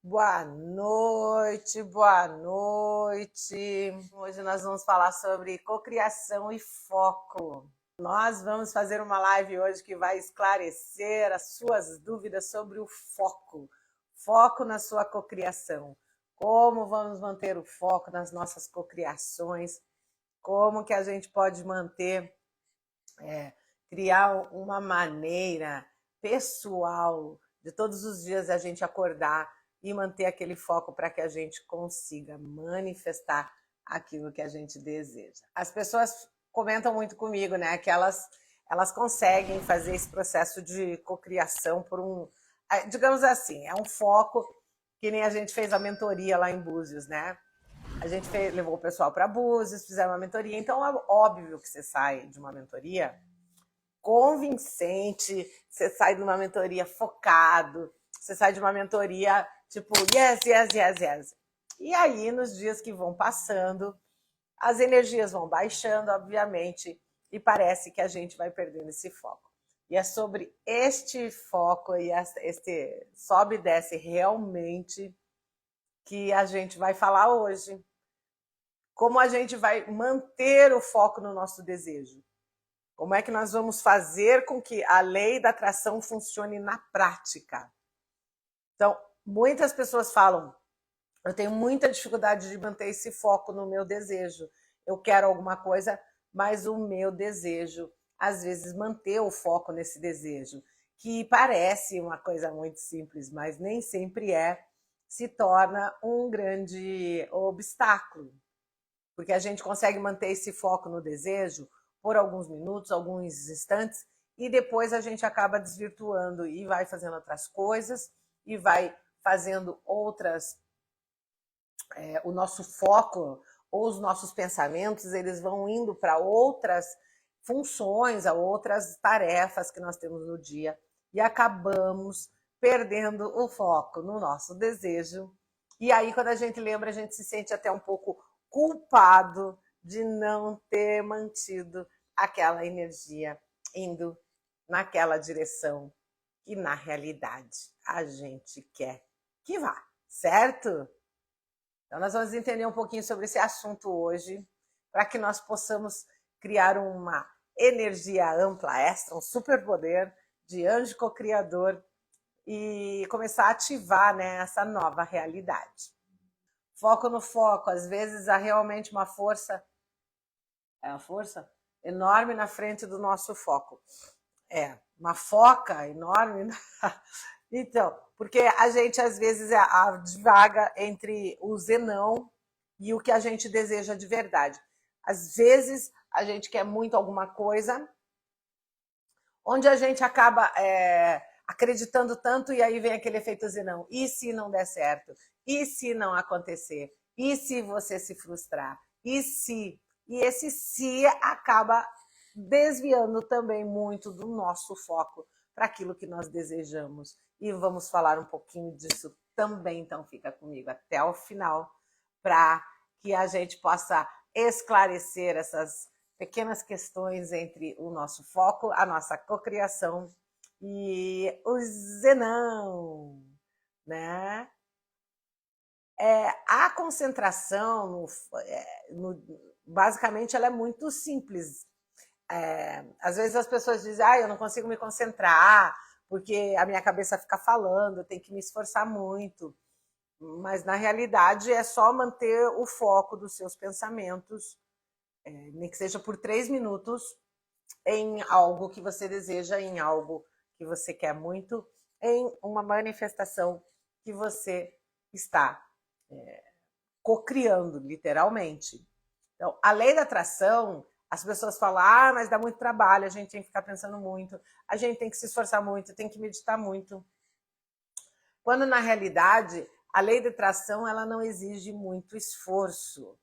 Boa noite, boa noite. Hoje nós vamos falar sobre cocriação e foco. Nós vamos fazer uma live hoje que vai esclarecer as suas dúvidas sobre o foco. Foco na sua cocriação. Como vamos manter o foco nas nossas cocriações? Como que a gente pode manter, criar uma maneira pessoal de todos os dias a gente acordar e manter aquele foco para que a gente consiga manifestar aquilo que a gente deseja. As pessoas comentam muito comigo, né, que elas conseguem fazer esse processo de cocriação por digamos assim, é um foco que nem a gente fez a mentoria lá em Búzios, né? A gente levou o pessoal para Búzios, fizeram uma mentoria, então é óbvio que você sai de uma mentoria convincente, você sai de uma mentoria focado, você sai de uma mentoria tipo, yes, yes, yes, yes. E aí, nos dias que vão passando, as energias vão baixando, obviamente, e parece que a gente vai perdendo esse foco. E é sobre este foco e este sobe e desce realmente que a gente vai falar hoje. Como a gente vai manter o foco no nosso desejo. Como é que nós vamos fazer com que a lei da atração funcione na prática? Então, muitas pessoas falam, eu tenho muita dificuldade de manter esse foco no meu desejo. Eu quero alguma coisa, mas o meu desejo, às vezes, manter o foco nesse desejo, que parece uma coisa muito simples, mas nem sempre é, se torna um grande obstáculo. Porque a gente consegue manter esse foco no desejo por alguns minutos, alguns instantes, e depois a gente acaba desvirtuando e vai fazendo outras coisas e vai fazendo outras. O nosso foco ou os nossos pensamentos, eles vão indo para outras funções, a outras tarefas que nós temos no dia e acabamos perdendo o foco no nosso desejo. E aí, quando a gente lembra, a gente se sente até um pouco culpado de não ter mantido aquela energia indo naquela direção que, na realidade, a gente quer que vá, certo? Então, nós vamos entender um pouquinho sobre esse assunto hoje, para que nós possamos criar uma energia ampla, extra, um superpoder de anjo co-criador e começar a ativar, né, essa nova realidade. Foco no foco, às vezes há realmente uma força enorme na frente do nosso foco. Uma foca enorme. Então, porque a gente às vezes divaga entre o zenão e o que a gente deseja de verdade. Às vezes a gente quer muito alguma coisa, onde a gente acaba acreditando tanto e aí vem aquele efeito zenão. E se não der certo? E se não acontecer? E se você se frustrar? E se? E esse se acaba desviando também muito do nosso foco para aquilo que nós desejamos. E vamos falar um pouquinho disso também, então fica comigo até o final, para que a gente possa esclarecer essas pequenas questões entre o nosso foco, a nossa cocriação e o zenão, né? A concentração, basicamente, ela é muito simples. Às vezes as pessoas dizem, eu não consigo me concentrar, porque a minha cabeça fica falando, eu tenho que me esforçar muito. Mas, na realidade, é só manter o foco dos seus pensamentos, nem que seja por 3 minutos, em algo que você deseja, em algo que você quer muito, em uma manifestação que você está cocriando, literalmente. Então, a lei da atração, as pessoas falam, mas dá muito trabalho, a gente tem que ficar pensando muito, a gente tem que se esforçar muito, tem que meditar muito. Quando, na realidade, a lei da atração, ela não exige muito esforço.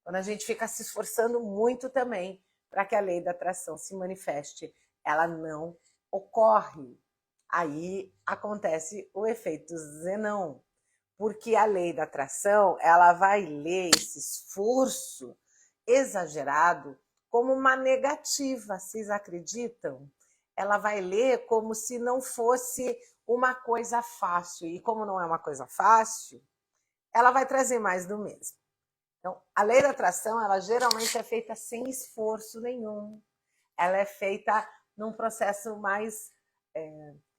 Quando a gente fica se esforçando muito também para que a lei da atração se manifeste, ela não ocorre. Aí acontece o efeito zenão, porque a lei da atração, ela vai ler esse esforço exagerado como uma negativa, vocês acreditam? Ela vai ler como se não fosse uma coisa fácil. E como não é uma coisa fácil, ela vai trazer mais do mesmo. Então, a lei da atração, ela geralmente é feita sem esforço nenhum. Ela é feita num processo mais,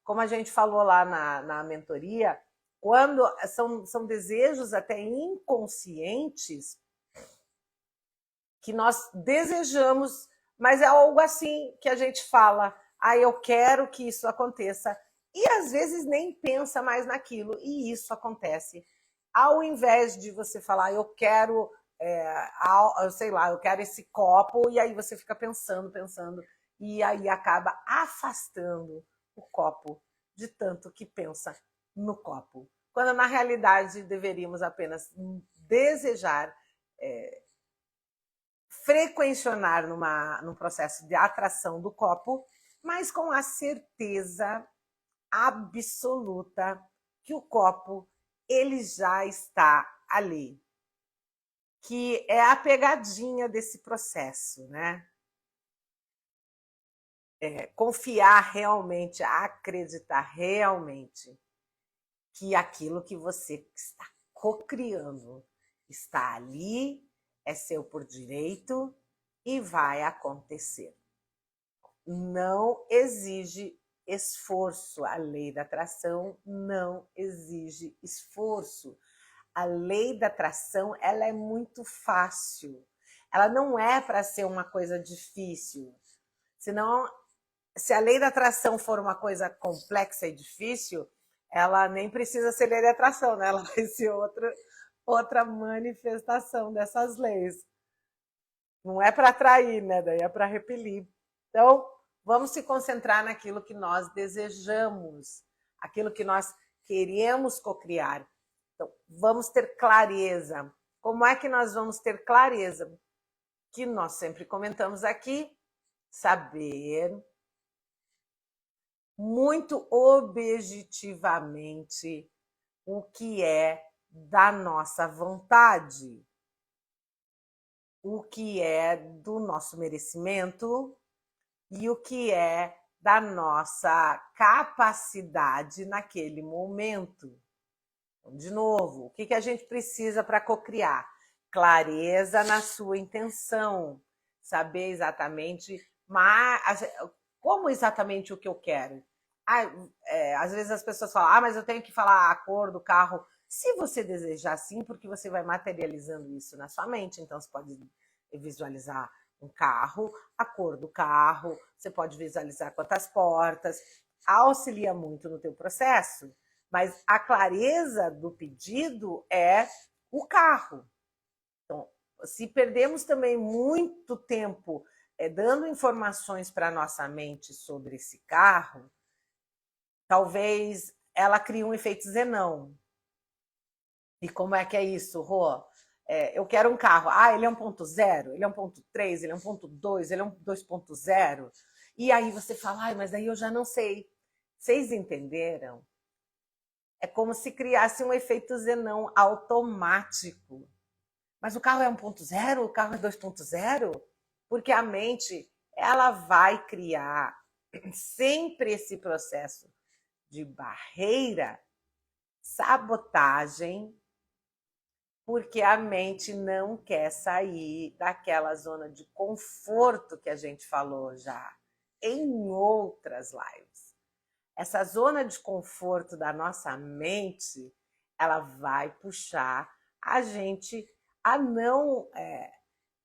como a gente falou lá na mentoria, quando são desejos até inconscientes que nós desejamos, mas é algo assim que a gente fala, eu quero que isso aconteça, e às vezes nem pensa mais naquilo, e isso acontece. Ao invés de você falar, eu quero, sei lá, eu quero esse copo, e aí você fica pensando, e aí acaba afastando o copo de tanto que pensa no copo. Quando na realidade deveríamos apenas desejar, frequencionar num processo de atração do copo, mas com a certeza absoluta que o copo ele já está ali. Que é a pegadinha desse processo, né? Confiar realmente, acreditar realmente que aquilo que você está cocriando está ali, é seu por direito e vai acontecer. Não exige esforço. A lei da atração não exige esforço. A lei da atração, ela é muito fácil. Ela não é para ser uma coisa difícil. Senão, se a lei da atração for uma coisa complexa e difícil, ela nem precisa ser lei da atração, né? Ela vai ser outra manifestação dessas leis. Não é para atrair, né? Daí é para repelir. Então, vamos se concentrar naquilo que nós desejamos, aquilo que nós queremos cocriar. Então, vamos ter clareza. Como é que nós vamos ter clareza? Que nós sempre comentamos aqui, saber muito objetivamente o que é da nossa vontade, o que é do nosso merecimento e o que é da nossa capacidade naquele momento. Então, de novo, o que a gente precisa para cocriar? Clareza na sua intenção, saber exatamente como exatamente o que eu quero. Às vezes as pessoas falam, mas eu tenho que falar a cor do carro. Se você desejar sim, porque você vai materializando isso na sua mente, então você pode visualizar um carro, a cor do carro, você pode visualizar quantas portas, auxilia muito no teu processo, mas a clareza do pedido é o carro. Então, se perdemos também muito tempo dando informações para a nossa mente sobre esse carro, talvez ela crie um efeito Zenão. E como é que é isso, Rô? Eu quero um carro. Ele é 1.0, ele é 1.3, ele é 1.2, ele é um 2.0. E aí você fala, mas daí eu já não sei. Vocês entenderam? É como se criasse um efeito Zenão automático. Mas o carro é 1.0? O carro é 2.0? Porque a mente, ela vai criar sempre esse processo de barreira, sabotagem, porque a mente não quer sair daquela zona de conforto que a gente falou já em outras lives. Essa zona de conforto da nossa mente, ela vai puxar a gente a não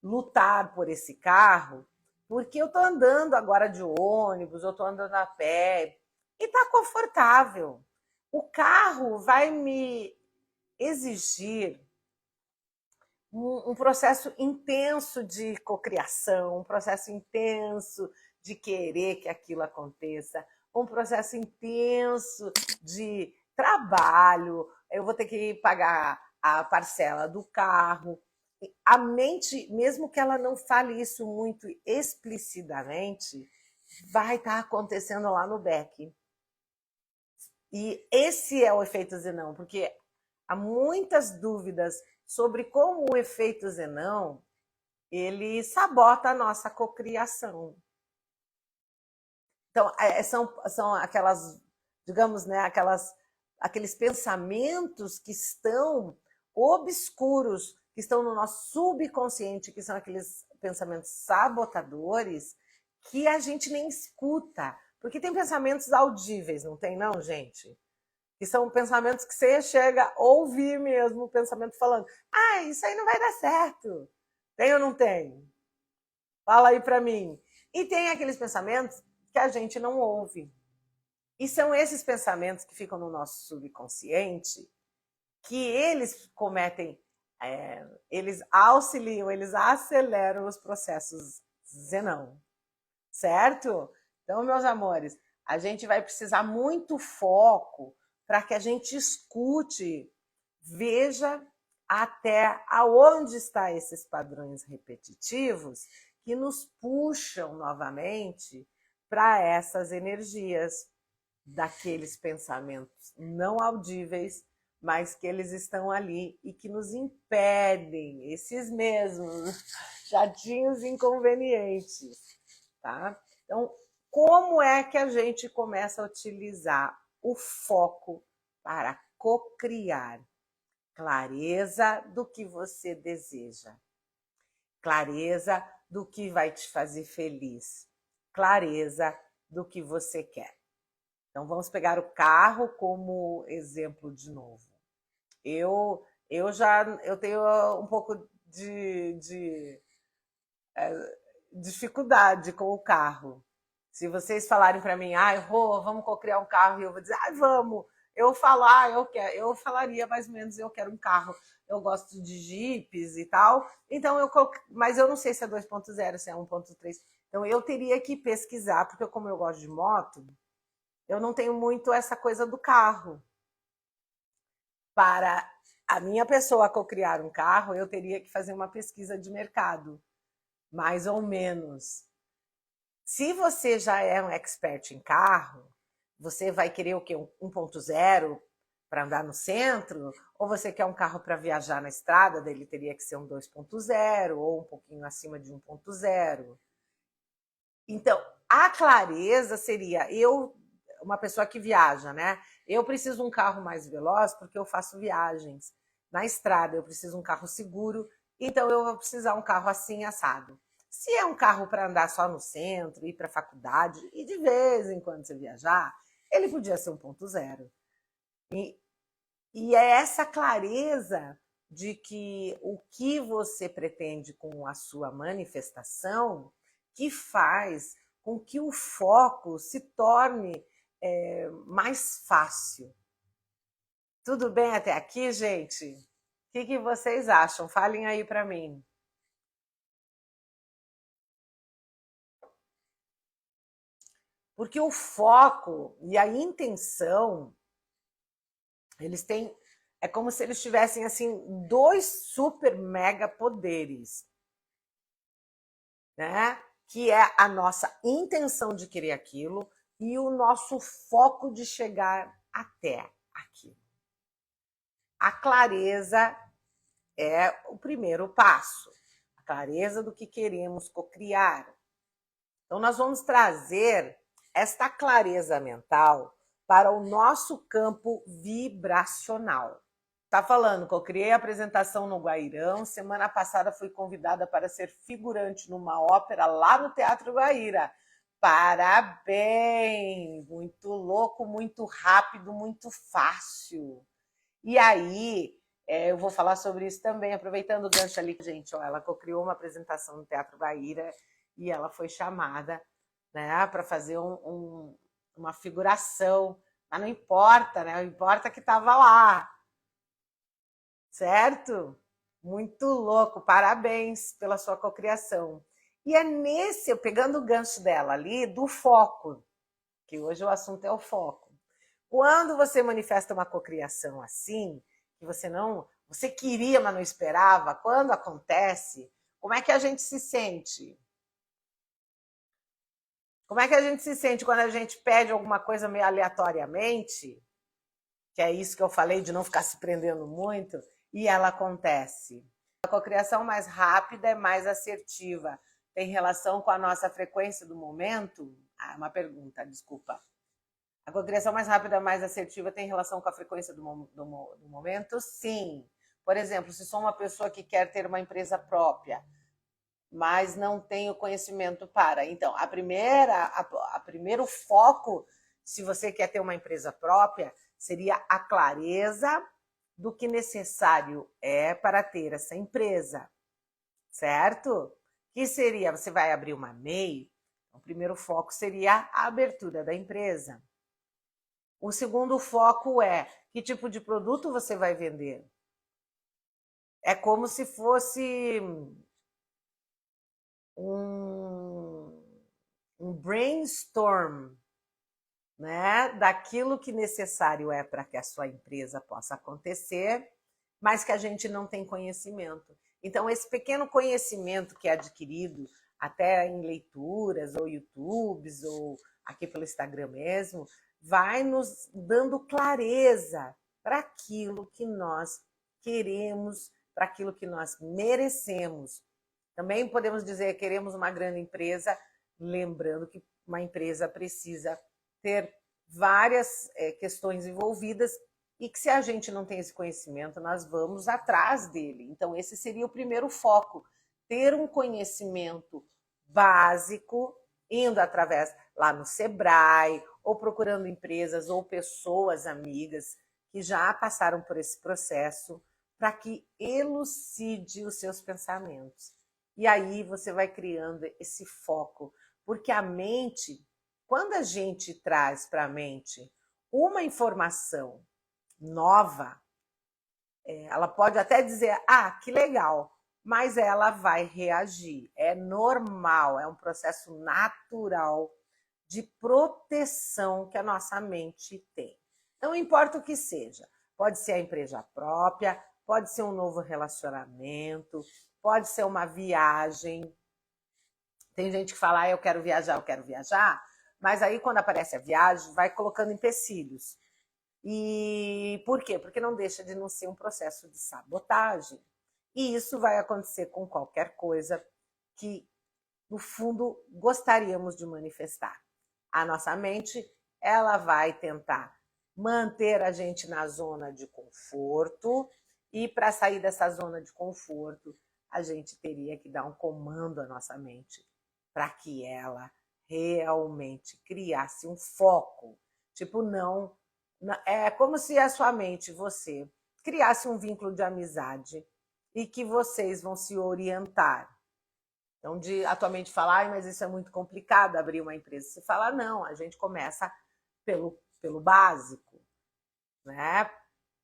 lutar por esse carro, porque eu estou andando agora de ônibus, eu estou andando a pé, e está confortável. O carro vai me exigir um processo intenso de cocriação, um processo intenso de querer que aquilo aconteça, um processo intenso de trabalho, eu vou ter que pagar a parcela do carro. A mente, mesmo que ela não fale isso muito explicitamente, vai estar acontecendo lá no back. E esse é o efeito Zenão, porque há muitas dúvidas sobre como o efeito Zenão ele sabota a nossa cocriação. Então, são aquelas digamos, né, aqueles pensamentos que estão obscuros, que estão no nosso subconsciente, que são aqueles pensamentos sabotadores, que a gente nem escuta. Porque tem pensamentos audíveis, não tem não, gente? Que são pensamentos que você chega a ouvir mesmo, o pensamento falando, ah, isso aí não vai dar certo. Tem ou não tem? Fala aí pra mim. E tem aqueles pensamentos que a gente não ouve. E são esses pensamentos que ficam no nosso subconsciente que eles cometem, eles auxiliam, eles aceleram os processos zenão, certo? Então, meus amores, a gente vai precisar muito foco para que a gente escute, veja até aonde estão esses padrões repetitivos que nos puxam novamente para essas energias daqueles pensamentos não audíveis, mas que eles estão ali e que nos impedem, esses mesmos chatinhos inconvenientes, tá? Então, como é que a gente começa a utilizar o foco para cocriar? Clareza do que você deseja, clareza do que vai te fazer feliz, clareza do que você quer. Então, vamos pegar o carro como exemplo de novo. Eu tenho um pouco de dificuldade com o carro. Se vocês falarem para mim, Rô, vamos cocriar um carro, e eu vou dizer, vamos. Eu falar, eu falaria mais ou menos, eu quero um carro. Eu gosto de jipes e tal. Então mas eu não sei se é 2.0, se é 1.3. Então eu teria que pesquisar, porque como eu gosto de moto, eu não tenho muito essa coisa do carro. Para a minha pessoa cocriar um carro, eu teria que fazer uma pesquisa de mercado, mais ou menos. Se você já é um expert em carro, você vai querer o quê? 1.0 para andar no centro? Ou você quer um carro para viajar na estrada? Daí ele teria que ser um 2.0 ou um pouquinho acima de 1.0. Então, a clareza seria uma pessoa que viaja, né? Eu preciso de um carro mais veloz porque eu faço viagens na estrada, eu preciso de um carro seguro, então eu vou precisar de um carro assim assado. Se é um carro para andar só no centro, ir para a faculdade e de vez em quando você viajar, ele podia ser 1.0. E é essa clareza de que o que você pretende com a sua manifestação que faz com que o foco se torne mais fácil. Tudo bem até aqui, gente? O que vocês acham? Falem aí para mim. Porque o foco e a intenção, eles têm... É como se eles tivessem, assim, 2 super mega poderes, né? Que é a nossa intenção de querer aquilo e o nosso foco de chegar até aquilo. A clareza é o primeiro passo, a clareza do que queremos cocriar. Então, nós vamos trazer esta clareza mental para o nosso campo vibracional. Tá falando que eu criei a apresentação no Guairão. Semana passada fui convidada para ser figurante numa ópera lá no Teatro Guaíra. Parabéns! Muito louco, muito rápido, muito fácil. E aí, eu vou falar sobre isso também, aproveitando o gancho ali, gente. Ela criou uma apresentação no Teatro Guaíra e ela foi chamada, né, para fazer uma figuração. Mas não importa, né? Não importa que estava lá. Certo? Muito louco, parabéns pela sua cocriação. E é pegando o gancho dela ali, do foco, que hoje o assunto é o foco. Quando você manifesta uma cocriação assim, que você queria, mas não esperava, quando acontece, como é que a gente se sente? Como é que a gente se sente quando a gente pede alguma coisa meio aleatoriamente? Que é isso que eu falei de não ficar se prendendo muito, e ela acontece. A cocriação mais rápida é mais assertiva. Tem relação com a nossa frequência do momento? Uma pergunta, desculpa. A cocriação mais rápida, mais assertiva tem relação com a frequência do momento? Sim. Por exemplo, se sou uma pessoa que quer ter uma empresa própria, mas não tenho conhecimento para. Então, a primeiro foco, se você quer ter uma empresa própria, seria a clareza do que necessário é para ter essa empresa, certo? Que seria, você vai abrir uma MEI, o primeiro foco seria a abertura da empresa. O segundo foco é que tipo de produto você vai vender. É como se fosse um brainstorm, né, daquilo que necessário é para que a sua empresa possa acontecer, mas que a gente não tem conhecimento. Então, esse pequeno conhecimento que é adquirido até em leituras, ou YouTubes, ou aqui pelo Instagram mesmo, vai nos dando clareza para aquilo que nós queremos, para aquilo que nós merecemos. Também podemos dizer que queremos uma grande empresa, lembrando que uma empresa precisa ter várias questões envolvidas e que se a gente não tem esse conhecimento, nós vamos atrás dele. Então, esse seria o primeiro foco, ter um conhecimento básico, indo através lá no Sebrae, ou procurando empresas ou pessoas amigas que já passaram por esse processo, para que elucide os seus pensamentos. E aí você vai criando esse foco, porque a mente, quando a gente traz para a mente uma informação nova, ela pode até dizer, ah, que legal, mas ela vai reagir. É normal, é um processo natural de proteção que a nossa mente tem. Não importa o que seja, pode ser a empresa própria, pode ser um novo relacionamento, pode ser uma viagem. Tem gente que fala, ah, eu quero viajar, mas aí quando aparece a viagem, vai colocando empecilhos. E por quê? Porque não deixa de não ser um processo de sabotagem. E isso vai acontecer com qualquer coisa que, no fundo, gostaríamos de manifestar. A nossa mente, ela vai tentar manter a gente na zona de conforto, e para sair dessa zona de conforto, a gente teria que dar um comando à nossa mente para que ela realmente criasse um foco. Tipo, não. É como se a sua mente, você, criasse um vínculo de amizade e que vocês vão se orientar. Então, a tua mente falar, mas isso é muito complicado, abrir uma empresa. Você fala, não, a gente começa pelo básico, né?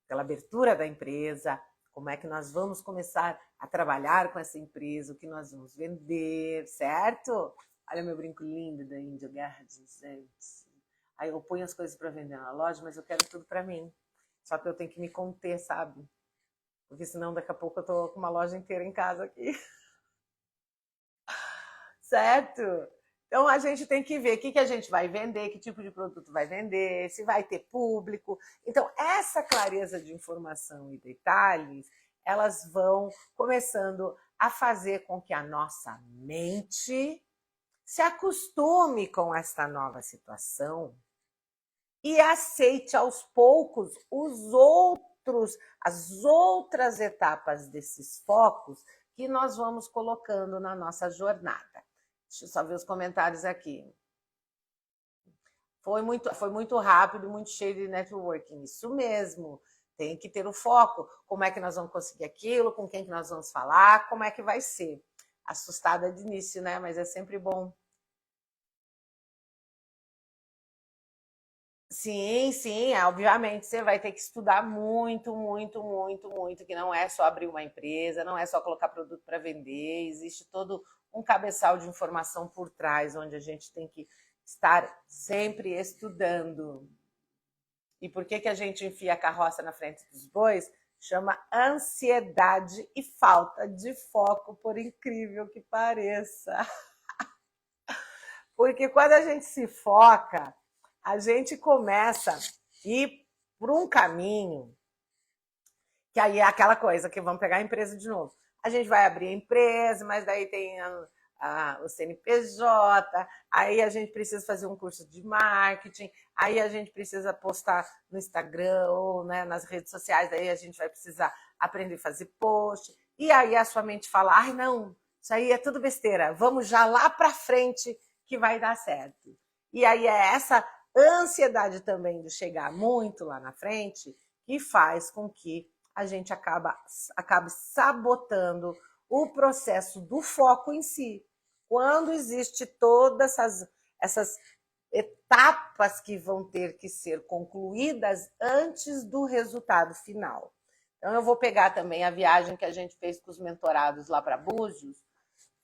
Pela abertura da empresa, como é que nós vamos começar a trabalhar com essa empresa, o que nós vamos vender, certo? Olha meu brinco lindo da Índia Gardens, gente. Aí eu ponho as coisas para vender na loja, mas eu quero tudo para mim. Só que eu tenho que me conter, sabe? Porque senão daqui a pouco eu tô com uma loja inteira em casa aqui. Certo? Então a gente tem que ver o que a gente vai vender, que tipo de produto vai vender, se vai ter público. Então, essa clareza de informação e detalhes, elas vão começando a fazer com que a nossa mente se acostume com esta nova situação e aceite aos poucos as outras etapas desses focos que nós vamos colocando na nossa jornada. Deixa eu só ver os comentários aqui. Foi muito rápido, muito cheio de networking. Isso mesmo. Tem que ter o foco. Como é que nós vamos conseguir aquilo? Com quem que nós vamos falar? Como é que vai ser? Assustada de início, né? Mas é sempre bom. Sim, sim, obviamente você vai ter que estudar muito, muito, muito, muito, que não é só abrir uma empresa, não é só colocar produto para vender, existe todo um cabeçal de informação por trás, onde a gente tem que estar sempre estudando. E por que a gente enfia a carroça na frente dos bois? Chama ansiedade e falta de foco, por incrível que pareça. Porque quando a gente se foca, a gente começa a ir por um caminho, que aí é aquela coisa que vamos pegar a empresa de novo. A gente vai abrir a empresa, mas daí tem o CNPJ, aí a gente precisa fazer um curso de marketing, aí a gente precisa postar no Instagram ou, né, nas redes sociais, aí a gente vai precisar aprender a fazer post, e aí a sua mente fala, ai não, isso aí é tudo besteira, vamos já lá para frente que vai dar certo. E aí é essa ansiedade também de chegar muito lá na frente que faz com que a gente acabe sabotando o processo do foco em si. Quando existe todas essas etapas que vão ter que ser concluídas antes do resultado final. Então, eu vou pegar também a viagem que a gente fez com os mentorados lá para Búzios,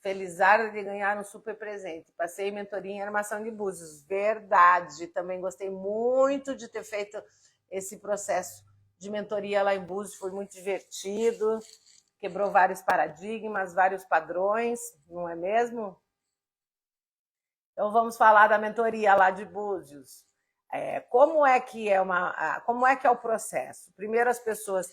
felizarda de ganhar um super presente. Passei mentoria em armação de Búzios, verdade. Também gostei muito de ter feito esse processo de mentoria lá em Búzios, foi muito divertido, quebrou vários paradigmas, vários padrões, não é mesmo? Então vamos falar da mentoria lá de Búzios. Como é que é o processo? Primeiro as pessoas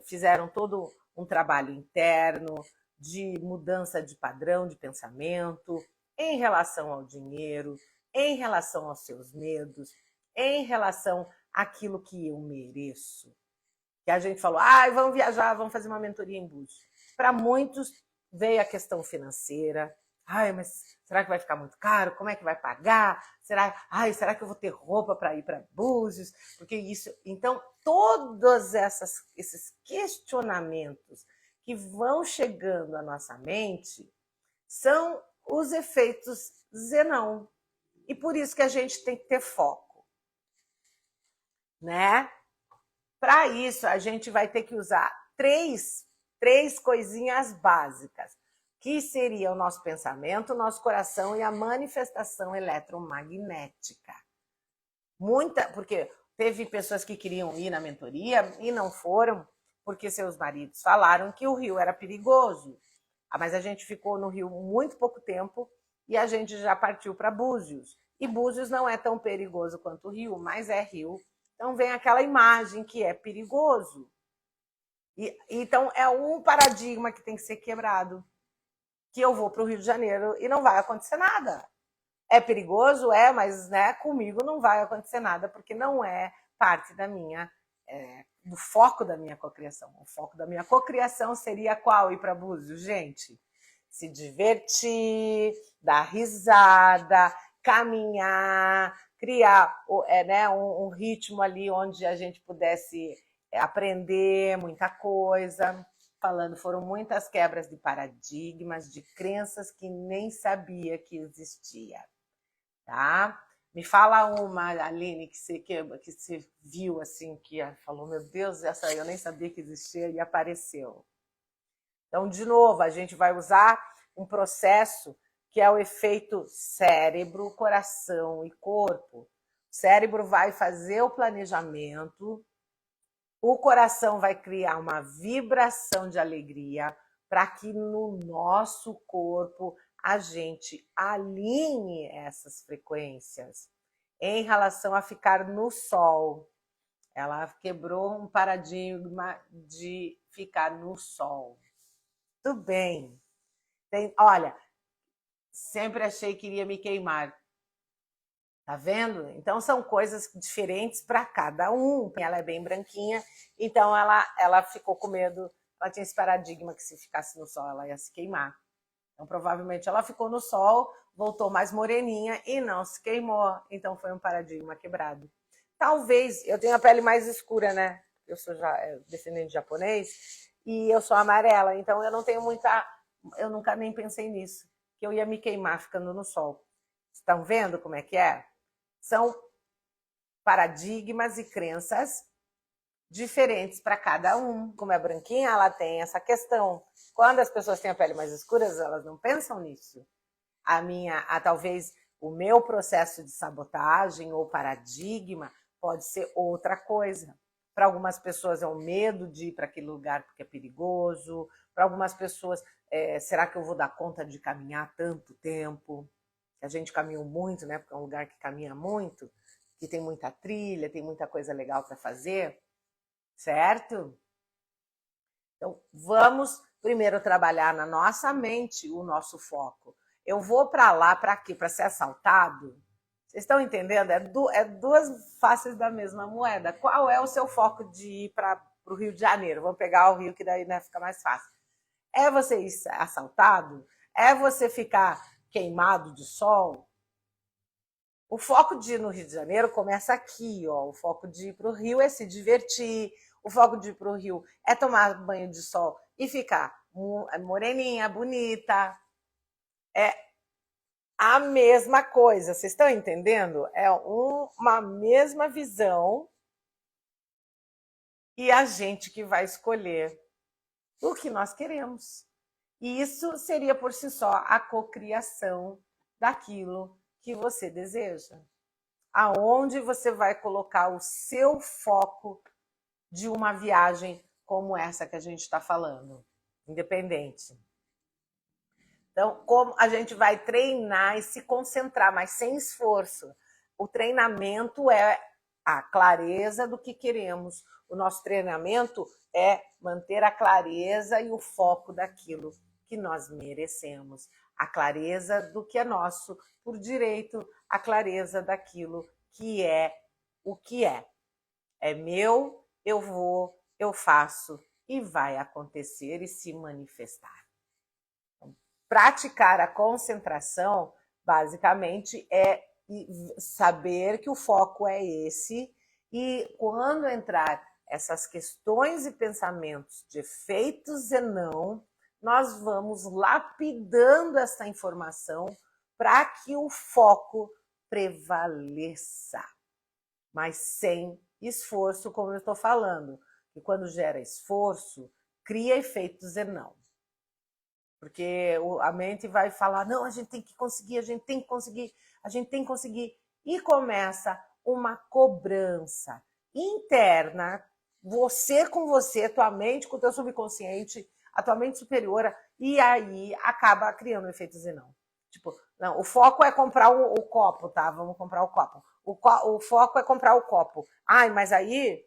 fizeram todo um trabalho interno de mudança de padrão de pensamento em relação ao dinheiro, em relação aos seus medos, em relação àquilo que eu mereço. Que a gente falou, vamos viajar, vamos fazer uma mentoria em Búzios. Para muitos veio a questão financeira. Mas será que vai ficar muito caro? Como é que vai pagar? Será que eu vou ter roupa para ir para Búzios? Porque isso. Então, todos esses questionamentos que vão chegando à nossa mente são os efeitos zenão. E por isso que a gente tem que ter foco, né? Para isso, a gente vai ter que usar três coisinhas básicas, que seria o nosso pensamento, o nosso coração e a manifestação eletromagnética. Porque teve pessoas que queriam ir na mentoria e não foram, porque seus maridos falaram que o rio era perigoso. Mas a gente ficou no rio muito pouco tempo e a gente já partiu para Búzios. E Búzios não é tão perigoso quanto o rio, mas é rio. Então vem aquela imagem que é perigoso. Então é um paradigma que tem que ser quebrado. Que eu vou para o Rio de Janeiro e não vai acontecer nada. É perigoso? Mas né, comigo não vai acontecer nada, porque não é parte do foco da minha cocriação. O foco da minha cocriação seria qual? Ir para Búzios, gente? Se divertir, dar risada, caminhar, criar um ritmo ali onde a gente pudesse aprender muita coisa. Foram muitas quebras de paradigmas, de crenças que nem sabia que existia, tá? Me fala uma, Aline, que você viu assim, que falou, meu Deus, essa aí eu nem sabia que existia e apareceu. Então, de novo, a gente vai usar um processo que é o efeito cérebro, coração e corpo. O cérebro vai fazer o planejamento, o coração vai criar uma vibração de alegria para que no nosso corpo a gente alinhe essas frequências em relação a ficar no sol. Ela quebrou um paradigma de ficar no sol. Tudo bem. Olha, sempre achei que iria me queimar. Tá vendo? Então são coisas diferentes para cada um. Ela é bem branquinha, então ela ficou com medo. Ela tinha esse paradigma que se ficasse no sol ela ia se queimar. Então provavelmente ela ficou no sol, voltou mais moreninha e não se queimou. Então foi um paradigma quebrado. Talvez eu tenha a pele mais escura, né? Eu sou descendente de japonês e eu sou amarela, então eu não tenho eu nunca nem pensei nisso, que eu ia me queimar ficando no sol. Estão vendo como é que é? São paradigmas e crenças diferentes para cada um. Como é branquinha, ela tem essa questão. Quando as pessoas têm a pele mais escura, elas não pensam nisso. Talvez o meu processo de sabotagem ou paradigma pode ser outra coisa. Para algumas pessoas é o medo de ir para aquele lugar porque é perigoso. Para algumas pessoas, será que eu vou dar conta de caminhar tanto tempo? A gente caminhou muito, né? Porque é um lugar que caminha muito, que tem muita trilha, tem muita coisa legal para fazer, certo? Então, vamos primeiro trabalhar na nossa mente o nosso foco. Eu vou para lá, para quê? Para ser assaltado? Vocês estão entendendo? É duas faces da mesma moeda. Qual é o seu foco de ir para o Rio de Janeiro? Vamos pegar o Rio, que daí, né, fica mais fácil. É você ir assaltado? É você ficar queimado de sol? O foco de ir no Rio de Janeiro começa aqui, ó. O foco de ir para o Rio é se divertir. O foco de ir para o Rio é tomar banho de sol e ficar moreninha, bonita. É a mesma coisa, vocês estão entendendo? É uma mesma visão e a gente que vai escolher o que nós queremos. E isso seria por si só a cocriação daquilo que você deseja. Aonde você vai colocar o seu foco de uma viagem como essa que a gente está falando, independente. Então, como a gente vai treinar e se concentrar, mas sem esforço. O treinamento é a clareza do que queremos. O nosso treinamento é manter a clareza e o foco daquilo que nós merecemos. A clareza do que é nosso por direito, a clareza daquilo que é o que é. É meu, eu vou, eu faço e vai acontecer e se manifestar. Praticar a concentração, basicamente, é saber que o foco é esse e quando entrar essas questões e pensamentos de efeitos e não, nós vamos lapidando essa informação para que o foco prevaleça, mas sem esforço, como eu estou falando. E quando gera esforço, cria efeitos e não. Porque a mente vai falar, não, a gente tem que conseguir, a gente tem que conseguir, a gente tem que conseguir. E começa uma cobrança interna, você com você, tua mente com o teu subconsciente, a tua mente superior, e aí acaba criando efeitos e não. Tipo, não, o foco é comprar o copo, tá? Vamos comprar o copo. O foco é comprar o copo. Ai, mas aí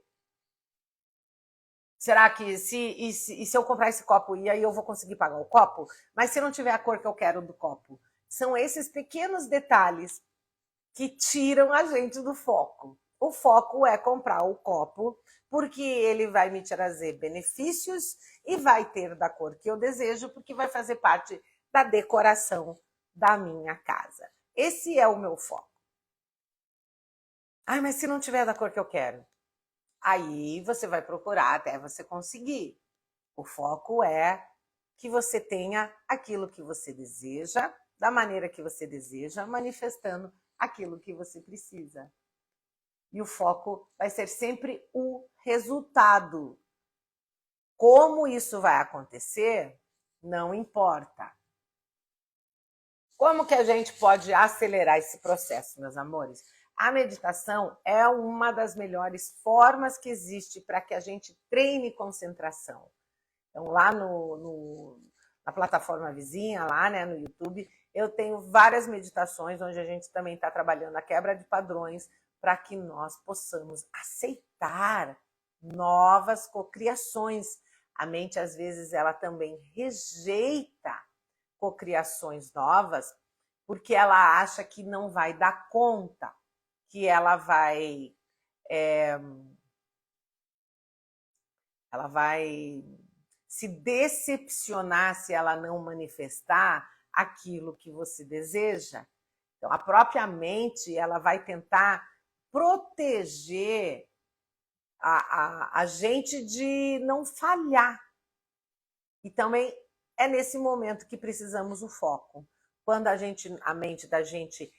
será que se eu comprar esse copo e aí eu vou conseguir pagar o copo? Mas se não tiver a cor que eu quero do copo? São esses pequenos detalhes que tiram a gente do foco. O foco é comprar o copo, porque ele vai me trazer benefícios e vai ter da cor que eu desejo, porque vai fazer parte da decoração da minha casa. Esse é o meu foco. Ai, mas se não tiver da cor que eu quero? Aí você vai procurar até você conseguir. O foco é que você tenha aquilo que você deseja, da maneira que você deseja, manifestando aquilo que você precisa. E o foco vai ser sempre o resultado. Como isso vai acontecer, não importa. Como que a gente pode acelerar esse processo, meus amores? A meditação é uma das melhores formas que existe para que a gente treine concentração. Então, lá na plataforma vizinha, lá, né, no YouTube, eu tenho várias meditações onde a gente também está trabalhando a quebra de padrões para que nós possamos aceitar novas cocriações. A mente, às vezes, ela também rejeita cocriações novas porque ela acha que não vai dar conta, que ela vai se decepcionar se ela não manifestar aquilo que você deseja. Então, a própria mente ela vai tentar proteger a gente de não falhar. E também é nesse momento que precisamos o foco. Quando a mente da gente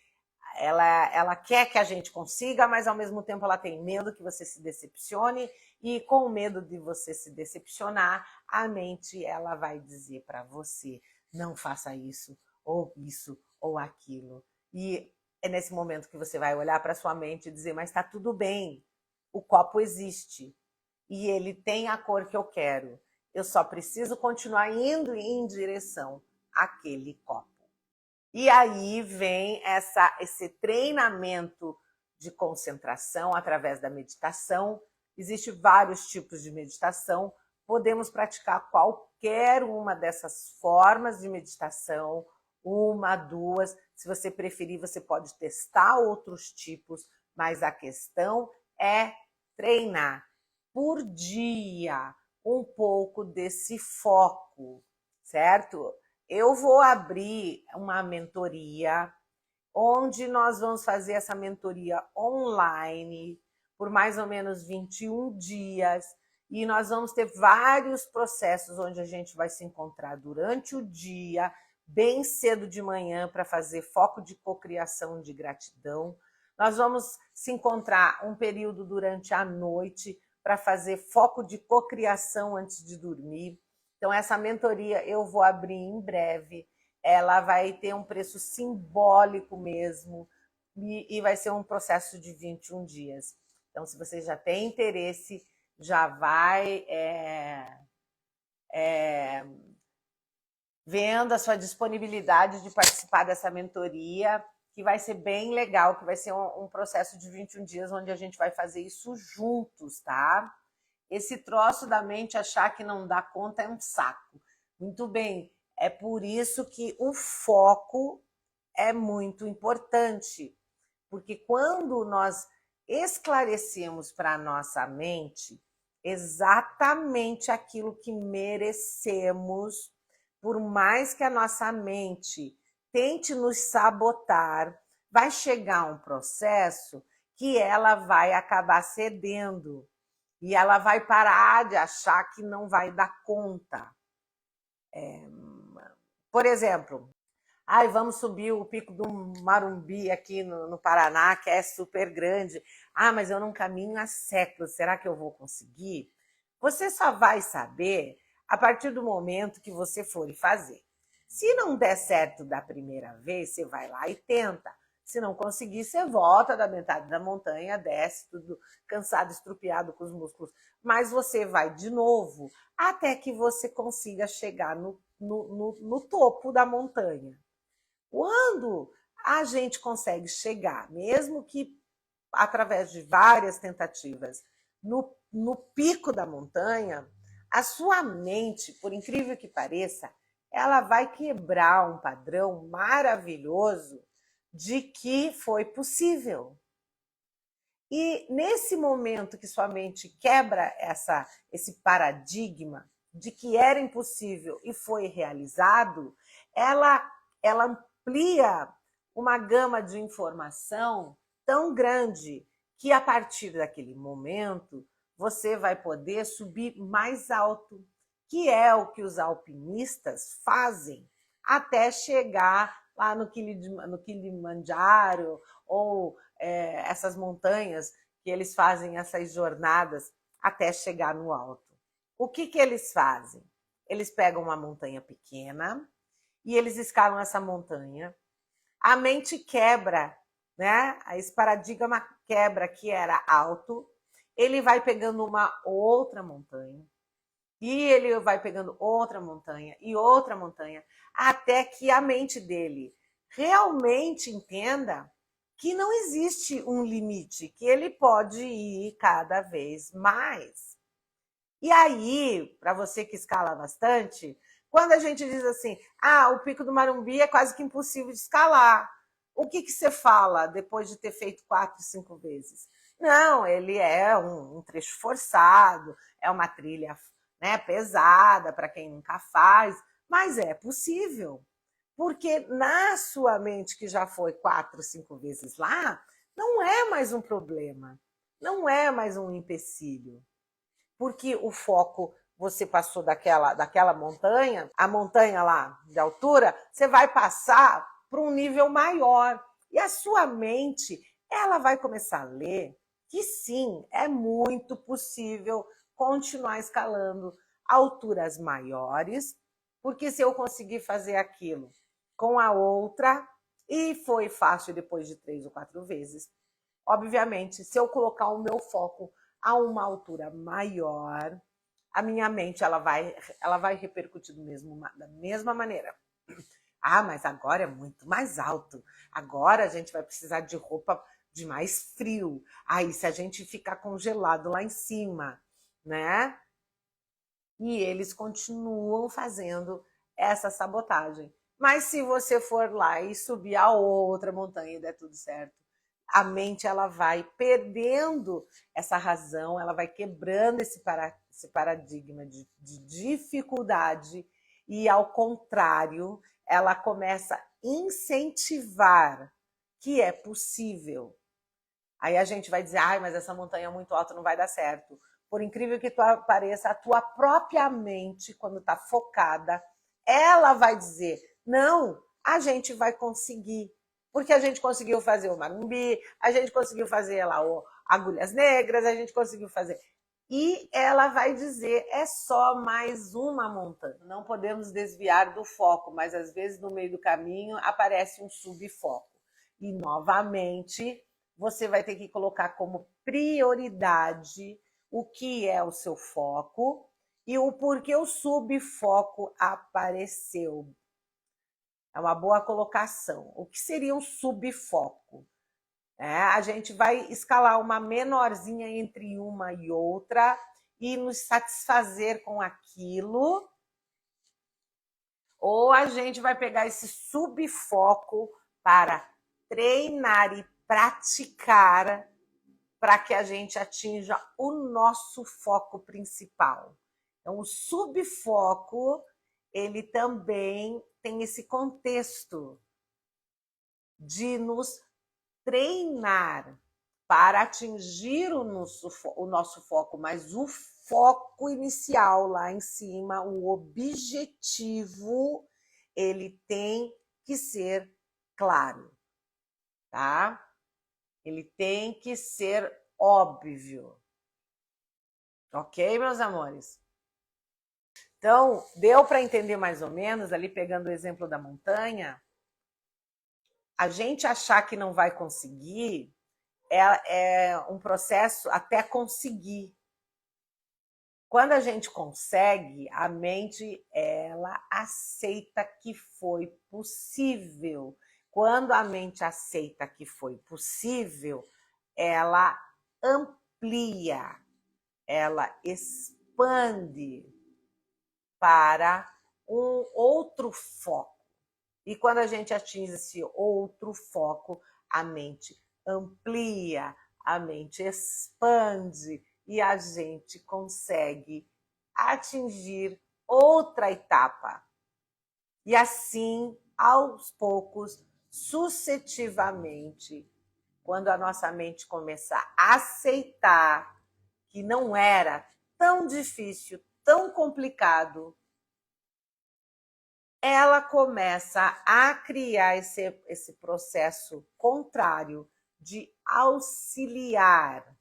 ela quer que a gente consiga, mas ao mesmo tempo ela tem medo que você se decepcione e com o medo de você se decepcionar, a mente ela vai dizer para você, não faça isso ou aquilo. E é nesse momento que você vai olhar para sua mente e dizer, mas está tudo bem, o copo existe e ele tem a cor que eu quero. Eu só preciso continuar indo em direção àquele copo. E aí vem esse treinamento de concentração através da meditação. Existem vários tipos de meditação. Podemos praticar qualquer uma dessas formas de meditação. uma, duas. Se você preferir, você pode testar outros tipos, mas a questão é treinar por dia um pouco desse foco, certo? Eu vou abrir uma mentoria onde nós vamos fazer essa mentoria online por mais ou menos 21 dias e nós vamos ter vários processos onde a gente vai se encontrar durante o dia, bem cedo de manhã, para fazer foco de cocriação de gratidão. Nós vamos se encontrar um período durante a noite para fazer foco de cocriação antes de dormir. Então, essa mentoria eu vou abrir em breve. Ela vai ter um preço simbólico mesmo e vai ser um processo de 21 dias. Então, se você já tem interesse, já vai vendo a sua disponibilidade de participar dessa mentoria, que vai ser bem legal, que vai ser um processo de 21 dias onde a gente vai fazer isso juntos, tá? Esse troço da mente achar que não dá conta é um saco. Muito bem, é por isso que o foco é muito importante, porque quando nós esclarecemos para a nossa mente exatamente aquilo que merecemos, por mais que a nossa mente tente nos sabotar, vai chegar um processo que ela vai acabar cedendo e ela vai parar de achar que não vai dar conta. Por exemplo, vamos subir o Pico do Marumbi aqui no Paraná, que é super grande. Mas eu não caminho há séculos, será que eu vou conseguir? Você só vai saber a partir do momento que você for fazer. Se não der certo da primeira vez, você vai lá e tenta. Se não conseguir, você volta da metade da montanha, desce tudo cansado, estrupiado com os músculos. Mas você vai de novo até que você consiga chegar no topo da montanha. Quando a gente consegue chegar, mesmo que através de várias tentativas, no pico da montanha, a sua mente, por incrível que pareça, ela vai quebrar um padrão maravilhoso de que foi possível. E nesse momento que sua mente quebra esse paradigma de que era impossível e foi realizado, ela amplia uma gama de informação tão grande que a partir daquele momento você vai poder subir mais alto, que é o que os alpinistas fazem até chegar lá no Kilimanjaro ou essas montanhas que eles fazem essas jornadas até chegar no alto. O que eles fazem? Eles pegam uma montanha pequena e eles escalam essa montanha. A mente quebra, né? Esse paradigma quebra que era alto. Ele vai pegando uma outra montanha. E ele vai pegando outra montanha e outra montanha, até que a mente dele realmente entenda que não existe um limite, que ele pode ir cada vez mais. E aí, para você que escala bastante, quando a gente diz assim, o Pico do Marumbi é quase que impossível de escalar, o que você fala depois de ter feito 4, 5 vezes? Não, ele é um trecho forçado, é uma trilha, né, pesada para quem nunca faz, mas é possível. Porque na sua mente, que já foi 4, 5 vezes lá, não é mais um problema, não é mais um empecilho. Porque o foco, você passou daquela montanha, a montanha lá de altura, você vai passar para um nível maior. E a sua mente, ela vai começar a ler que sim, é muito possível continuar escalando alturas maiores, porque se eu conseguir fazer aquilo com a outra, e foi fácil depois de 3 ou 4 vezes, obviamente, se eu colocar o meu foco a uma altura maior, a minha mente ela vai repercutir da mesma maneira. Mas agora é muito mais alto. Agora a gente vai precisar de roupa de mais frio. Aí se a gente ficar congelado lá em cima, né? E eles continuam fazendo essa sabotagem. Mas se você for lá e subir a outra montanha e der tudo certo, a mente ela vai perdendo essa razão, ela vai quebrando esse paradigma de dificuldade e, ao contrário, ela começa a incentivar que é possível. Aí a gente vai dizer, ai, mas essa montanha é muito alta, não vai dar certo. Por incrível que pareça, a tua própria mente, quando está focada, ela vai dizer, não, a gente vai conseguir. Porque a gente conseguiu fazer o Marumbi, a gente conseguiu fazer lá o Agulhas Negras, a gente conseguiu fazer. E ela vai dizer, é só mais uma montanha. Não podemos desviar do foco, mas às vezes no meio do caminho aparece um subfoco. E novamente você vai ter que colocar como prioridade o que é o seu foco e o porquê o subfoco apareceu. É uma boa colocação. O que seria um subfoco? A gente vai escalar uma menorzinha entre uma e outra e nos satisfazer com aquilo, ou a gente vai pegar esse subfoco para treinar e praticar para que a gente atinja o nosso foco principal. Então, o subfoco, ele também tem esse contexto de nos treinar para atingir o nosso foco, mas o foco inicial lá em cima, o objetivo, ele tem que ser claro, tá? Ele tem que ser óbvio. Ok, meus amores? Então, deu para entender mais ou menos, ali pegando o exemplo da montanha, a gente achar que não vai conseguir é um processo até conseguir. Quando a gente consegue, a mente, ela aceita que foi possível. Quando a mente aceita que foi possível, ela amplia, ela expande para um outro foco. E quando a gente atinge esse outro foco, a mente amplia, a mente expande e a gente consegue atingir outra etapa. E assim, aos poucos, sucessivamente, quando a nossa mente começar a aceitar que não era tão difícil, tão complicado, ela começa a criar esse processo contrário de auxiliar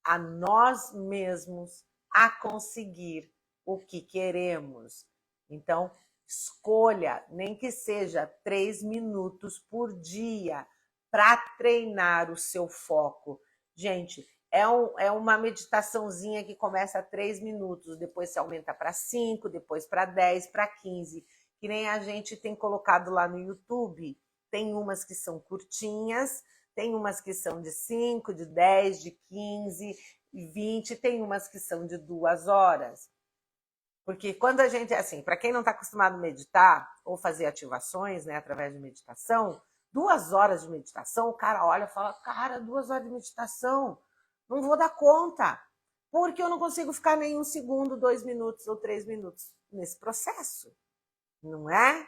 a nós mesmos a conseguir o que queremos. Então, escolha, nem que seja 3 minutos por dia, para treinar o seu foco. Gente, é uma meditaçãozinha que começa a 3 minutos, depois se aumenta para 5, depois para 10, para 15. Que nem a gente tem colocado lá no YouTube. Tem umas que são curtinhas, tem umas que são de 5, de 10, de 15, 20, tem umas que são de 2 horas. Porque quando a gente, assim, para quem não está acostumado a meditar ou fazer ativações, né, através de meditação, 2 horas de meditação, o cara olha e fala, cara, 2 horas de meditação, não vou dar conta, porque eu não consigo ficar nem 1 segundo, 2 minutos ou 3 minutos nesse processo, não é?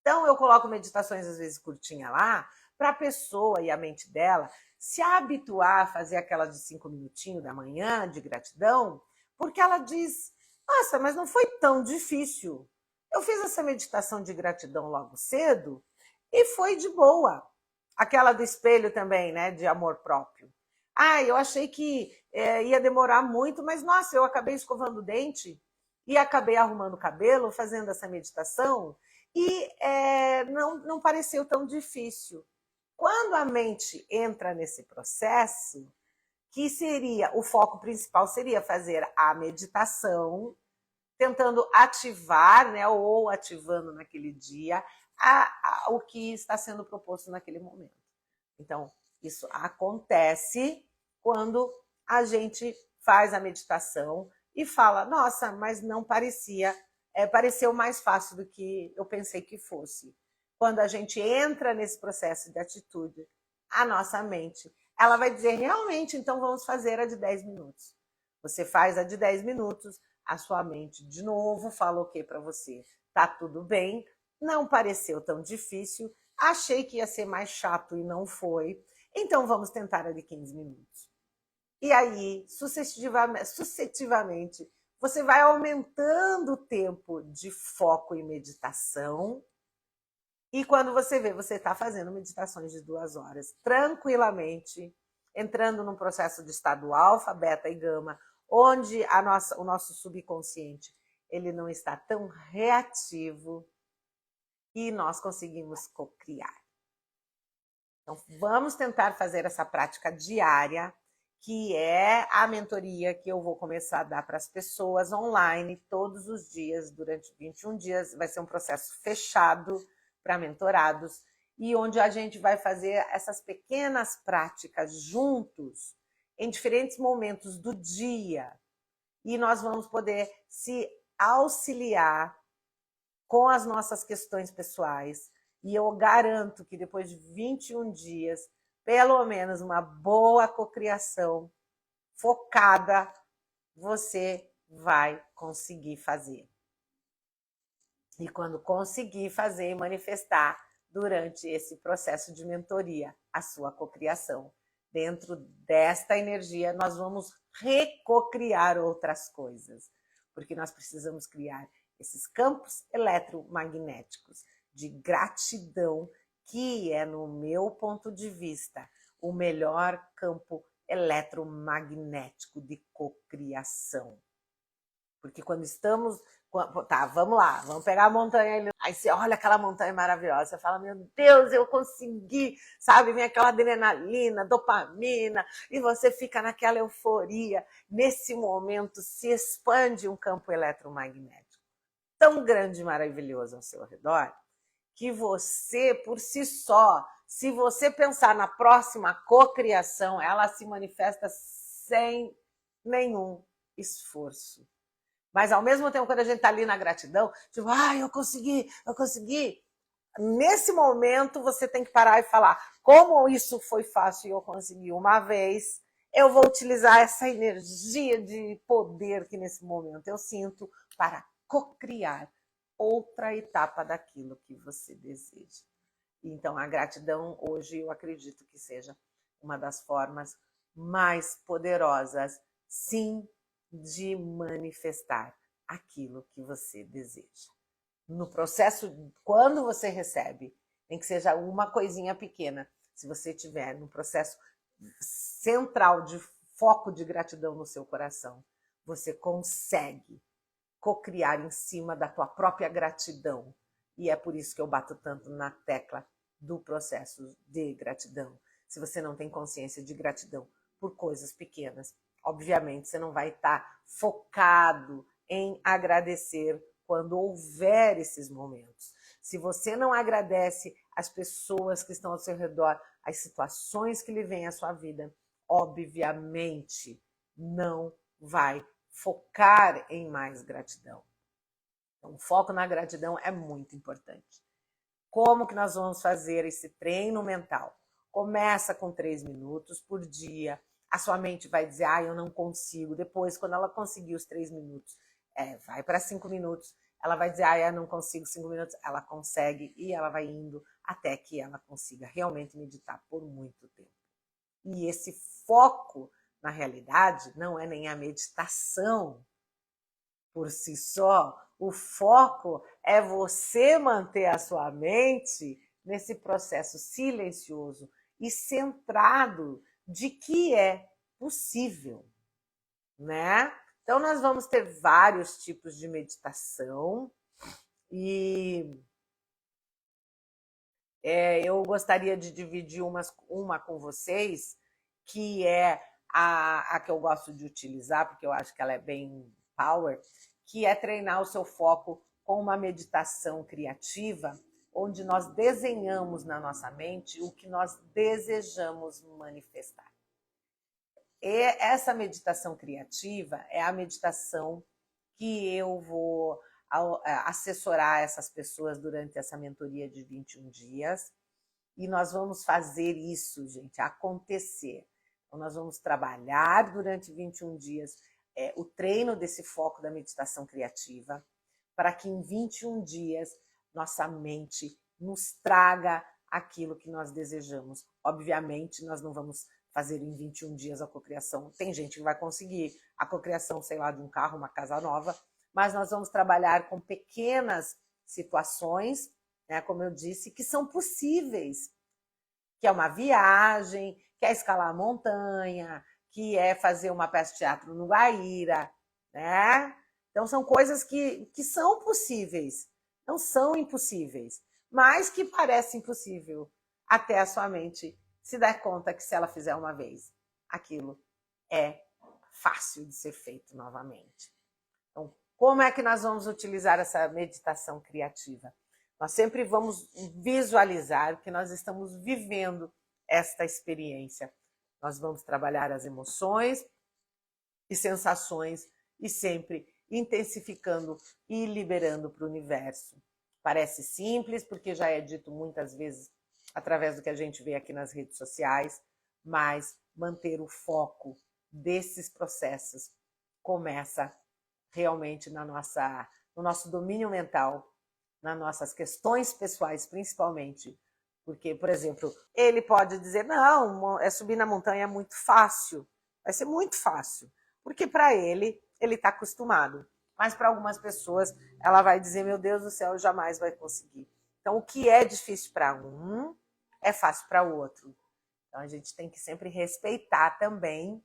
Então eu coloco meditações às vezes curtinha lá, para a pessoa e a mente dela se habituar a fazer aquela de 5 minutinhos da manhã, de gratidão, porque ela diz, nossa, mas não foi tão difícil. Eu fiz essa meditação de gratidão logo cedo e foi de boa. Aquela do espelho também, né, de amor próprio. Ah, eu achei que ia demorar muito, mas nossa, eu acabei escovando o dente e acabei arrumando o cabelo, fazendo essa meditação e não pareceu tão difícil. Quando a mente entra nesse processo, que seria, o foco principal seria fazer a meditação, tentando ativar, né, ou ativando naquele dia, o que está sendo proposto naquele momento. Então, isso acontece quando a gente faz a meditação e fala, nossa, mas não parecia pareceu mais fácil do que eu pensei que fosse. Quando a gente entra nesse processo de atitude, a nossa mente, ela vai dizer, realmente, então vamos fazer a de 10 minutos. Você faz a de 10 minutos, a sua mente de novo fala o que para você? Tá tudo bem, não pareceu tão difícil, achei que ia ser mais chato e não foi, então vamos tentar a de 15 minutos. E aí, sucessivamente, você vai aumentando o tempo de foco e meditação. E quando você vê, você está fazendo meditações de 2 horas, tranquilamente, entrando num processo de estado alfa, beta e gama, onde o nosso subconsciente ele não está tão reativo e nós conseguimos co-criar. Então, vamos tentar fazer essa prática diária, que é a mentoria que eu vou começar a dar para as pessoas online todos os dias, durante 21 dias. Vai ser um processo fechado para mentorados, e onde a gente vai fazer essas pequenas práticas juntos, em diferentes momentos do dia, e nós vamos poder se auxiliar com as nossas questões pessoais, e eu garanto que depois de 21 dias, pelo menos uma boa cocriação focada, você vai conseguir fazer. E quando conseguir fazer e manifestar durante esse processo de mentoria a sua cocriação, dentro desta energia nós vamos recocriar outras coisas, porque nós precisamos criar esses campos eletromagnéticos de gratidão, que é, no meu ponto de vista, o melhor campo eletromagnético de cocriação. Porque quando estamos... Tá, vamos lá, vamos pegar a montanha. Aí você olha aquela montanha maravilhosa, você fala, meu Deus, eu consegui, sabe? Vem aquela adrenalina, dopamina, e você fica naquela euforia. Nesse momento se expande um campo eletromagnético tão grande e maravilhoso ao seu redor, que você, por si só, se você pensar na próxima cocriação, ela se manifesta sem nenhum esforço. Mas, ao mesmo tempo, quando a gente está ali na gratidão, tipo, eu consegui. Nesse momento, você tem que parar e falar, como isso foi fácil e eu consegui uma vez, eu vou utilizar essa energia de poder que nesse momento eu sinto para cocriar outra etapa daquilo que você deseja. Então, a gratidão, hoje, eu acredito que seja uma das formas mais poderosas, sim, de manifestar aquilo que você deseja. No processo, quando você recebe, nem que seja uma coisinha pequena, se você tiver no processo central de foco de gratidão no seu coração, você consegue cocriar em cima da tua própria gratidão. E é por isso que eu bato tanto na tecla do processo de gratidão. Se você não tem consciência de gratidão por coisas pequenas, obviamente você não vai estar focado em agradecer quando houver esses momentos. Se você não agradece as pessoas que estão ao seu redor, as situações que lhe vêm à sua vida, obviamente não vai focar em mais gratidão. Então, o foco na gratidão é muito importante. Como que nós vamos fazer esse treino mental? Começa com 3 minutos por dia. A sua mente vai dizer, eu não consigo. Depois, quando ela conseguir os 3 minutos, vai para 5 minutos. Ela vai dizer, eu não consigo 5 minutos. Ela consegue e ela vai indo até que ela consiga realmente meditar por muito tempo. E esse foco, na realidade, não é nem a meditação por si só. O foco é você manter a sua mente nesse processo silencioso e centrado de que é possível, né? Então, nós vamos ter vários tipos de meditação e eu gostaria de dividir uma com vocês, que é a que eu gosto de utilizar, porque eu acho que ela é bem power, que é treinar o seu foco com uma meditação criativa, onde nós desenhamos na nossa mente o que nós desejamos manifestar. E essa meditação criativa é a meditação que eu vou assessorar essas pessoas durante essa mentoria de 21 dias. E nós vamos fazer isso, gente, acontecer. Então, nós vamos trabalhar durante 21 dias o treino desse foco da meditação criativa, para que em 21 dias nossa mente nos traga aquilo que nós desejamos. Obviamente, nós não vamos fazer em 21 dias a cocriação. Tem gente que vai conseguir a cocriação, sei lá, de um carro, uma casa nova, mas nós vamos trabalhar com pequenas situações, né, como eu disse, que são possíveis, que é uma viagem, que é escalar a montanha, que é fazer uma peça de teatro no Guaíra, né? Então, são coisas que são possíveis, não são impossíveis, mas que parecem impossível até a sua mente se dar conta que se ela fizer uma vez, aquilo é fácil de ser feito novamente. Então, como é que nós vamos utilizar essa meditação criativa? Nós sempre vamos visualizar que nós estamos vivendo esta experiência. Nós vamos trabalhar as emoções e sensações e sempre intensificando e liberando para o universo. Parece simples, porque já é dito muitas vezes através do que a gente vê aqui nas redes sociais, mas manter o foco desses processos começa realmente no nosso domínio mental, nas nossas questões pessoais, principalmente. Porque, por exemplo, ele pode dizer, não, subir na montanha é muito fácil, vai ser muito fácil, porque para ele está acostumado. Mas para algumas pessoas, ela vai dizer, meu Deus do céu, jamais vai conseguir. Então, o que é difícil para um, é fácil para o outro. Então, a gente tem que sempre respeitar também,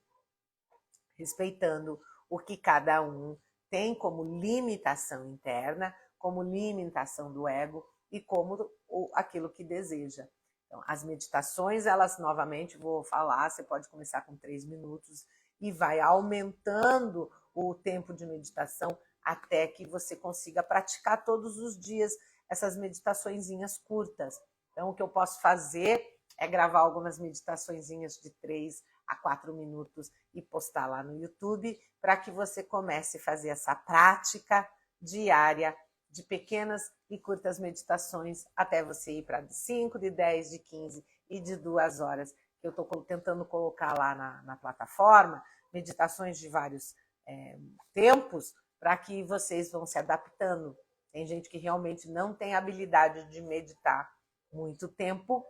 respeitando o que cada um tem como limitação interna, como limitação do ego e como aquilo que deseja. Então, as meditações, elas novamente, vou falar, você pode começar com 3 minutos e vai aumentando o tempo de meditação até que você consiga praticar todos os dias essas meditaçõezinhas curtas. Então, o que eu posso fazer é gravar algumas meditaçõezinhas de 3 a 4 minutos e postar lá no YouTube para que você comece a fazer essa prática diária de pequenas e curtas meditações até você ir para 5, de 10, de 15 e de 2 horas. Eu estou tentando colocar lá na plataforma meditações de vários tempos para que vocês vão se adaptando. Tem gente que realmente não tem habilidade de meditar muito tempo,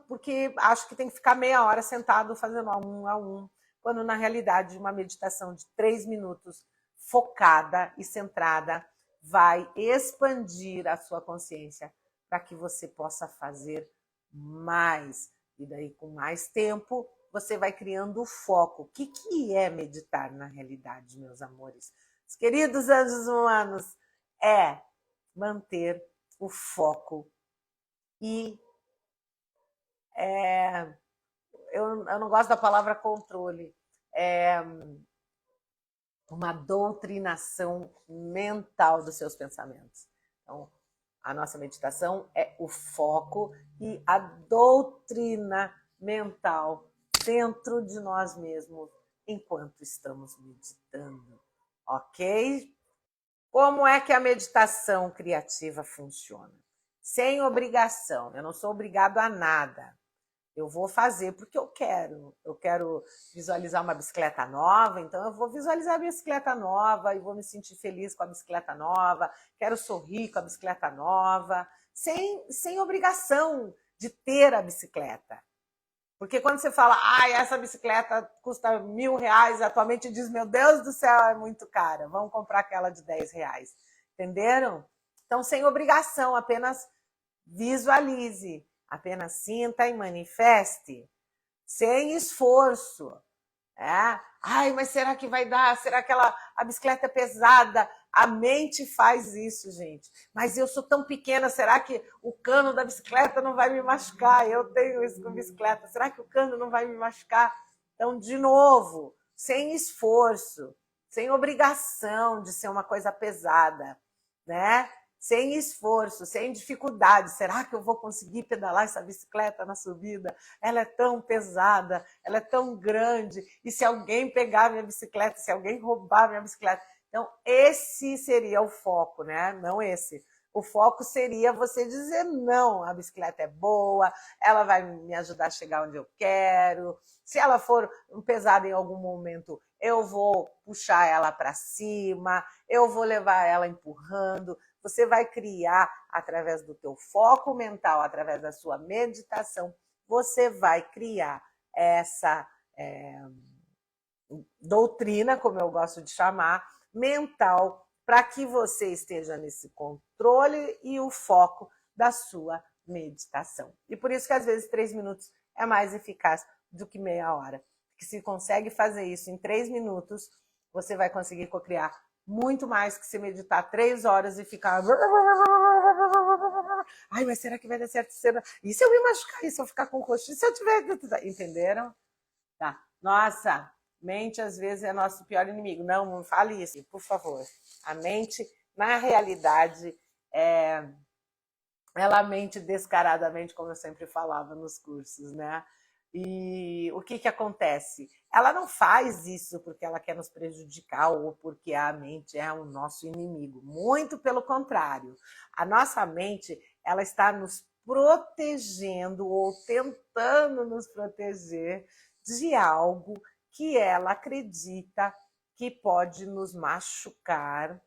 porque acho que tem que ficar meia hora sentado fazendo um a um, quando na realidade uma meditação de 3 minutos focada e centrada vai expandir a sua consciência para que você possa fazer mais. E daí, com mais tempo, você vai criando o foco. O que é meditar na realidade, meus amores? Os queridos anjos humanos, é manter o foco e eu não gosto da palavra controle, uma doutrinação mental dos seus pensamentos. Então, a nossa meditação é o foco e a doutrina mental dentro de nós mesmos enquanto estamos meditando, ok? Como é que a meditação criativa funciona? Sem obrigação, eu não sou obrigado a nada. Eu vou fazer porque eu quero. Eu quero visualizar uma bicicleta nova, então eu vou visualizar a bicicleta nova e vou me sentir feliz com a bicicleta nova. Quero sorrir com a bicicleta nova, sem obrigação de ter a bicicleta. Porque quando você fala, essa bicicleta custa R$1.000, atualmente diz, meu Deus do céu, é muito cara, vamos comprar aquela de R$10. Entenderam? Então, sem obrigação, apenas visualize. Apenas sinta e manifeste, sem esforço. Mas será que vai dar? Será que a bicicleta é pesada? A mente faz isso, gente. Mas eu sou tão pequena, será que o cano da bicicleta não vai me machucar? Eu tenho isso com bicicleta, será que o cano não vai me machucar? Então, de novo, sem esforço, sem obrigação de ser uma coisa pesada, né? Sem esforço, sem dificuldade. Será que eu vou conseguir pedalar essa bicicleta na subida? Ela é tão pesada, ela é tão grande. E se alguém pegar minha bicicleta, se alguém roubar minha bicicleta? Então, esse seria o foco, né? Não esse. O foco seria você dizer não, a bicicleta é boa, ela vai me ajudar a chegar onde eu quero. Se ela for pesada em algum momento, eu vou puxar ela para cima, eu vou levar ela empurrando. Você vai criar, através do teu foco mental, através da sua meditação, você vai criar essa doutrina, como eu gosto de chamar, mental, para que você esteja nesse controle e o foco da sua meditação. E por isso que às vezes 3 minutos é mais eficaz do que meia hora. Porque se consegue fazer isso em 3 minutos, você vai conseguir cocriar muito mais que se meditar 3 horas e ficar... Ai, mas será que vai dar certo? E se eu me machucar? E se eu ficar com coxinha? Se eu tiver... Entenderam? Tá. Nossa, mente às vezes é nosso pior inimigo. Não fale isso, por favor. A mente, na realidade, ela mente descaradamente, como eu sempre falava nos cursos, né? E o que acontece? Ela não faz isso porque ela quer nos prejudicar ou porque a mente é o nosso inimigo. Muito pelo contrário. A nossa mente, ela está nos protegendo ou tentando nos proteger de algo que ela acredita que pode nos machucar,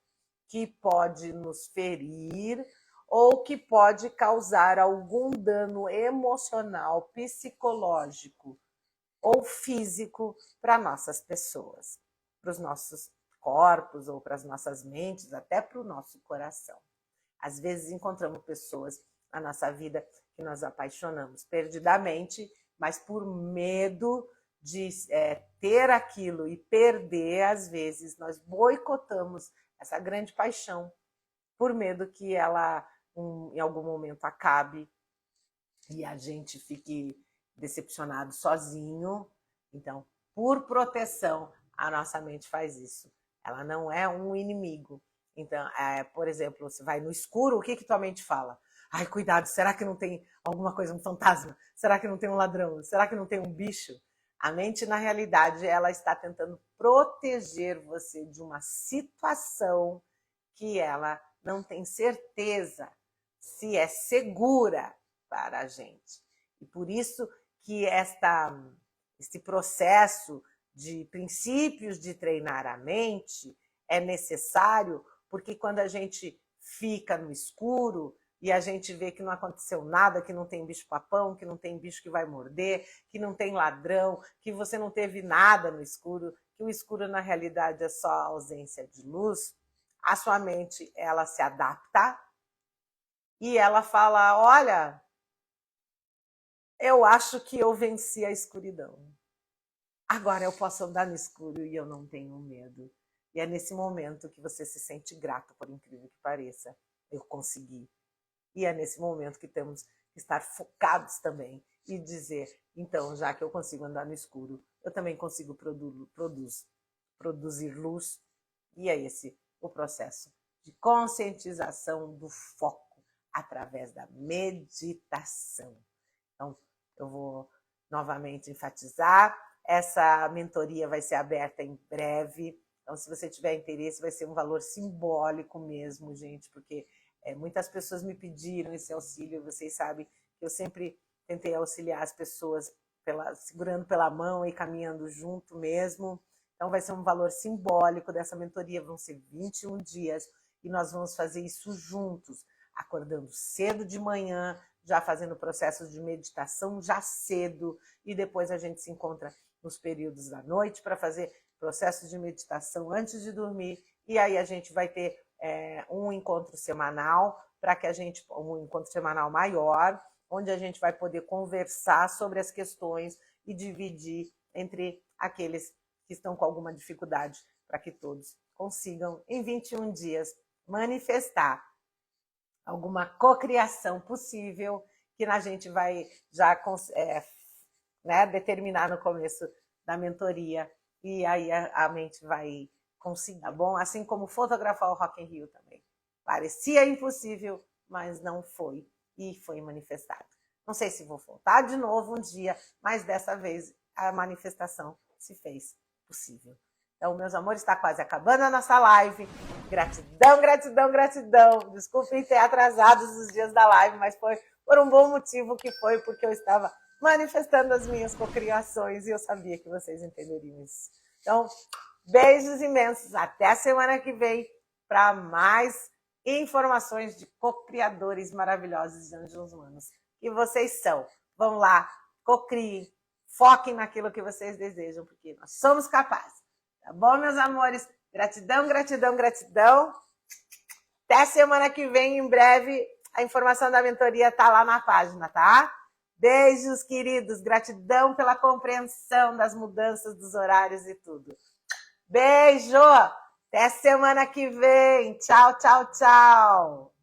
que pode nos ferir ou que pode causar algum dano emocional, psicológico ou físico para nossas pessoas, para os nossos corpos ou para as nossas mentes, até para o nosso coração. Às vezes encontramos pessoas na nossa vida que nós apaixonamos perdidamente, mas por medo de ter aquilo e perder, às vezes nós boicotamos essa grande paixão por medo que ela em algum momento acabe e a gente fique decepcionado sozinho. Então, por proteção, a nossa mente faz isso. Ela não é um inimigo. Então, por exemplo, você vai no escuro, o que tua mente fala? Ai, cuidado, será que não tem alguma coisa, um fantasma? Será que não tem um ladrão? Será que não tem um bicho? A mente, na realidade, ela está tentando proteger você de uma situação que ela não tem certeza se é segura para a gente. E por isso que esse processo de princípios de treinar a mente é necessário, porque quando a gente fica no escuro e a gente vê que não aconteceu nada, que não tem bicho-papão, que não tem bicho que vai morder, que não tem ladrão, que você não teve nada no escuro, que o escuro na realidade é só a ausência de luz, a sua mente ela se adapta e ela fala, olha, eu acho que eu venci a escuridão. Agora eu posso andar no escuro e eu não tenho medo. E é nesse momento que você se sente grato, por incrível que pareça. Eu consegui. E é nesse momento que temos que estar focados também e dizer, então, já que eu consigo andar no escuro, eu também consigo produzir luz. E é esse o processo de conscientização do foco através da meditação. Então, eu vou novamente enfatizar, essa mentoria vai ser aberta em breve, então se você tiver interesse, vai ser um valor simbólico mesmo, gente, porque muitas pessoas me pediram esse auxílio, vocês sabem que eu sempre tentei auxiliar as pessoas segurando pela mão e caminhando junto mesmo. Então vai ser um valor simbólico dessa mentoria, vão ser 21 dias e nós vamos fazer isso juntos, acordando cedo de manhã, já fazendo processos de meditação já cedo e depois a gente se encontra nos períodos da noite para fazer processos de meditação antes de dormir e aí a gente vai ter um encontro semanal um encontro semanal maior, onde a gente vai poder conversar sobre as questões e dividir entre aqueles que estão com alguma dificuldade para que todos consigam, em 21 dias, manifestar alguma cocriação possível que a gente vai já determinar no começo da mentoria e aí a mente vai conseguir, tá bom? Assim como fotografar o Rock in Rio também. Parecia impossível, mas não foi e foi manifestado. Não sei se vou voltar de novo um dia, mas dessa vez a manifestação se fez possível. Então, meus amores, está quase acabando a nossa live. Gratidão, gratidão, gratidão. Desculpem ter atrasado os dias da live, mas foi por um bom motivo, que foi porque eu estava manifestando as minhas cocriações e eu sabia que vocês entenderiam isso. Então, beijos imensos. Até a semana que vem para mais informações de cocriadores maravilhosos de anjos humanos. Que vocês são. Vão lá, cocriem, foquem naquilo que vocês desejam, porque nós somos capazes. Tá bom, meus amores? Gratidão, gratidão, gratidão. Até semana que vem, em breve, a informação da mentoria tá lá na página, tá? Beijos, queridos. Gratidão pela compreensão das mudanças dos horários e tudo. Beijo! Até semana que vem. Tchau, tchau, tchau.